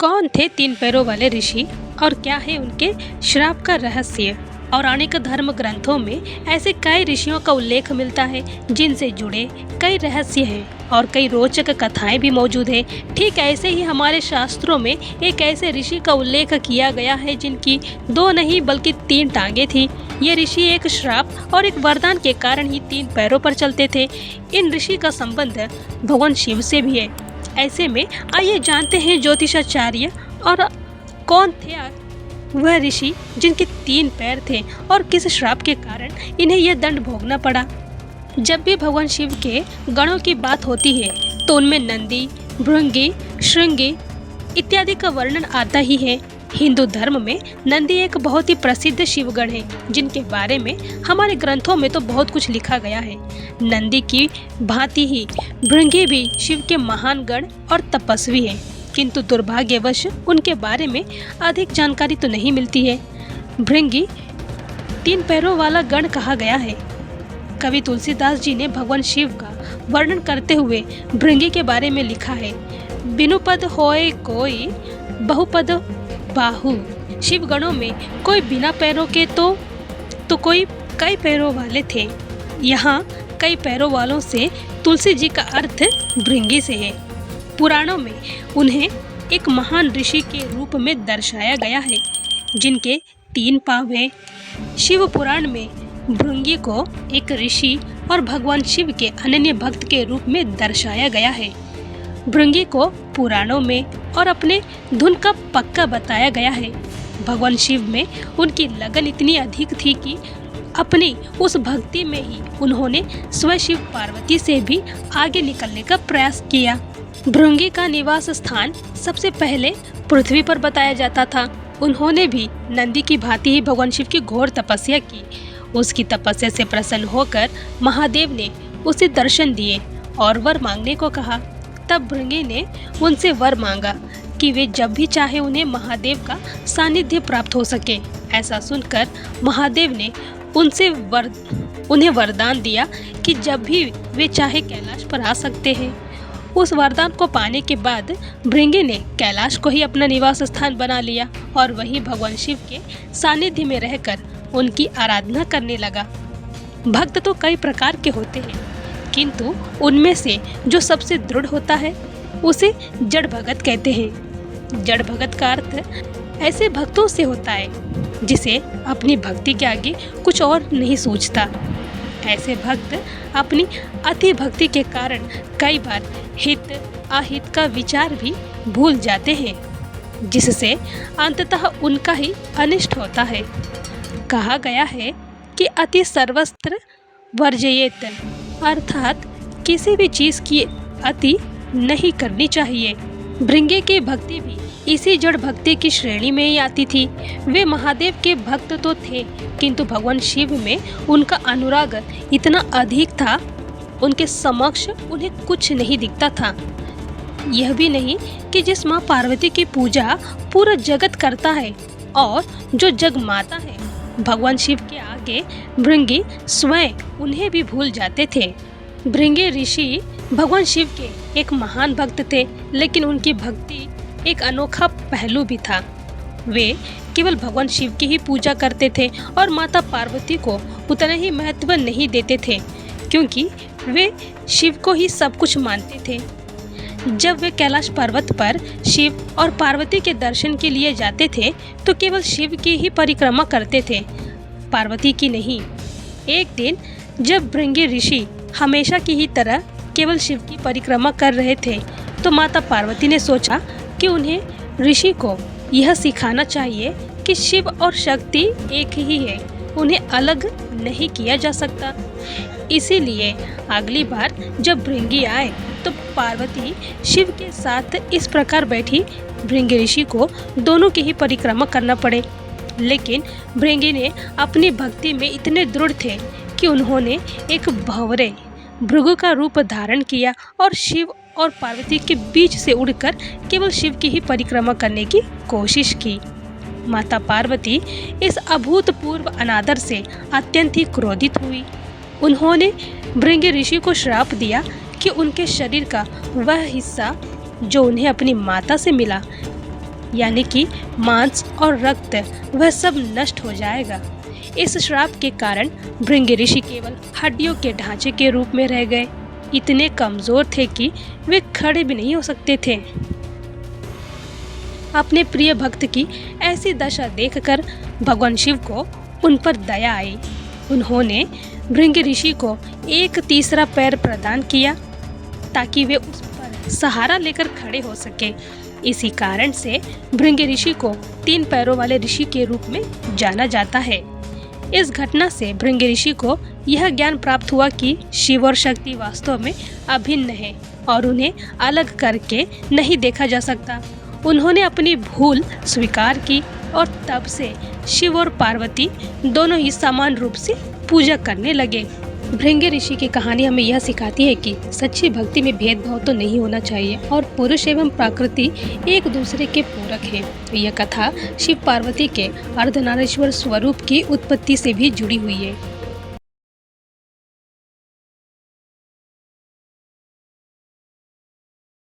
कौन थे तीन पैरों वाले ऋषि और क्या है उनके श्राप का रहस्य। और अनेक धर्म ग्रंथों में ऐसे कई ऋषियों का उल्लेख मिलता है जिनसे जुड़े कई रहस्य हैं और कई रोचक कथाएं भी मौजूद हैं। ठीक ऐसे ही हमारे शास्त्रों में एक ऐसे ऋषि का उल्लेख किया गया है जिनकी दो नहीं बल्कि तीन टांगे थी। ये ऋषि एक श्राप और एक वरदान के कारण ही तीन पैरों पर चलते थे। इन ऋषि का संबंध भगवान शिव से भी है। ऐसे में आइए जानते हैं ज्योतिषाचार्य और कौन थे वह ऋषि जिनके तीन पैर थे और किस श्राप के कारण इन्हें यह दंड भोगना पड़ा। जब भी भगवान शिव के गणों की बात होती है तो उनमें नंदी, भृंगी, श्रृंगी इत्यादि का वर्णन आता ही है। हिंदू धर्म में नंदी एक बहुत ही प्रसिद्ध शिवगण है जिनके बारे में हमारे ग्रंथों में तो बहुत कुछ लिखा गया है। नंदी की भांति ही भृंगी भी शिव के महान गण और तपस्वी हैं, किंतु दुर्भाग्यवश उनके बारे में अधिक जानकारी तो नहीं मिलती है। भृंगी तीन पैरों वाला गण कहा गया है। कवि तुलसीदास जी ने भगवान शिव का वर्णन करते हुए भृंगी के बारे में लिखा है, बिनु पद होए कोई बहुपद बाहु। शिव गणों में कोई बिना पैरों के तो कोई कई पैरों वाले थे। यहाँ कई पैरों वालों से तुलसी जी का अर्थ भृंगी से है। पुराणों में उन्हें एक महान ऋषि के रूप में दर्शाया गया है जिनके तीन पांव हैं। शिव पुराण में भृंगी को एक ऋषि और भगवान शिव के अनन्य भक्त के रूप में दर्शाया गया है। भृंगी को पुराणों में और अपने धुन का पक्का बताया गया है। भगवान शिव में उनकी लगन इतनी अधिक थी कि अपनी उस भक्ति में ही उन्होंने स्वयं शिव पार्वती से भी आगे निकलने का प्रयास किया। भृंगी का निवास स्थान सबसे पहले पृथ्वी पर बताया जाता था। उन्होंने भी नंदी की भांति ही भगवान शिव की घोर तपस्या की। उसकी तपस्या से प्रसन्न होकर महादेव ने उसे दर्शन दिए और वर मांगने को कहा। तब भृंगी ने उनसे वर मांगा कि वे जब भी चाहे उन्हें महादेव का सानिध्य प्राप्त हो सके। ऐसा सुनकर महादेव ने उन्हें वरदान दिया कि जब भी वे चाहे कैलाश पर आ सकते हैं। उस वरदान को पाने के बाद भृंगी ने कैलाश को ही अपना निवास स्थान बना लिया और वहीं भगवान शिव के सानिध्य में रहकर उनकी आराधना करने लगा। भक्त तो कई प्रकार के होते हैं, किंतु उनमें से जो सबसे दृढ़ होता है उसे जड़ भगत कहते हैं। जड़ भगत का अर्थ ऐसे भक्तों से होता है जिसे अपनी भक्ति के आगे कुछ और नहीं सूझता। ऐसे भक्त अपनी अति भक्ति के कारण कई बार हित अहित का विचार भी भूल जाते हैं, जिससे अंततः उनका ही अनिष्ट होता है। कहा गया है कि अति सर्वस्त्र वर्जयेत, अर्थात किसी भी चीज की अति नहीं करनी चाहिए। भृंगी की भक्ति भी इसी जड़ भक्ति की श्रेणी में ही आती थी। वे महादेव के भक्त तो थे, किंतु भगवान शिव में उनका अनुराग इतना अधिक था, उनके समक्ष उन्हें कुछ नहीं दिखता था। यह भी नहीं कि जिस माँ पार्वती की पूजा पूरा जगत करता है और जो जग माता है, भगवान शिव के आगे भृंगी स्वयं उन्हें भी भूल जाते थे। भृंगी ऋषि भगवान शिव के एक महान भक्त थे, लेकिन उनकी भक्ति एक अनोखा पहलू भी था। वे केवल भगवान शिव की ही पूजा करते थे और माता पार्वती को उतना ही महत्व नहीं देते थे, क्योंकि वे शिव को ही सब कुछ मानते थे। जब वे कैलाश पर्वत पर शिव और पार्वती के दर्शन के लिए जाते थे तो केवल शिव की ही परिक्रमा करते थे, पार्वती की नहीं। एक दिन जब भृंगी ऋषि हमेशा की ही तरह केवल शिव की परिक्रमा कर रहे थे तो माता पार्वती ने सोचा कि उन्हें ऋषि को यह सिखाना चाहिए कि शिव और शक्ति एक ही है, उन्हें अलग नहीं किया जा सकता। इसीलिए अगली बार जब भृंगी आए तो पार्वती शिव के साथ इस प्रकार बैठी भृंगी ऋषि को दोनों की ही परिक्रमा करना पड़े। लेकिन भृंगी ने अपनी भक्ति में इतने दृढ़ थे कि उन्होंने एक भंवरे भृगु का रूप धारण किया और शिव और पार्वती के बीच से उड़कर केवल शिव की ही परिक्रमा करने की कोशिश की। माता पार्वती इस अभूतपूर्व अनादर से अत्यंत ही क्रोधित हुई। उन्होंने भृंगी ऋषि को श्राप दिया कि उनके शरीर का वह हिस्सा जो उन्हें अपनी माता से मिला यानी कि मांस और रक्त वह सब नष्ट हो जाएगा। इस श्राप के कारण भृंग ऋषि केवल हड्डियों के ढांचे के रूप में रह गए। इतने कमजोर थे कि वे खड़े भी नहीं हो सकते थे। अपने प्रिय भक्त की ऐसी दशा देखकर भगवान शिव को उन पर दया आई। उन्होंने भृंग ऋषि को एक तीसरा पैर प्रदान किया ताकि वे उस पर सहारा लेकर खड़े हो सके। इसी कारण से भृंग ऋषि को 3 पैरों वाले ऋषि के रूप में जाना जाता है। इस घटना से भृंग ऋषि को यह ज्ञान प्राप्त हुआ कि शिव और शक्ति वास्तव में अभिन्न है और उन्हें अलग करके नहीं देखा जा सकता। उन्होंने अपनी भूल स्वीकार की और तब से शिव और पार्वती दोनों ही समान रूप से पूजा करने लगे। भृंग ऋषि की कहानी हमें यह सिखाती है कि सच्ची भक्ति में भेदभाव तो नहीं होना चाहिए और पुरुष एवं प्रकृति एक दूसरे के पूरक है। यह कथा शिव पार्वती के अर्धनारीश्वर स्वरूप की उत्पत्ति से भी जुड़ी हुई है।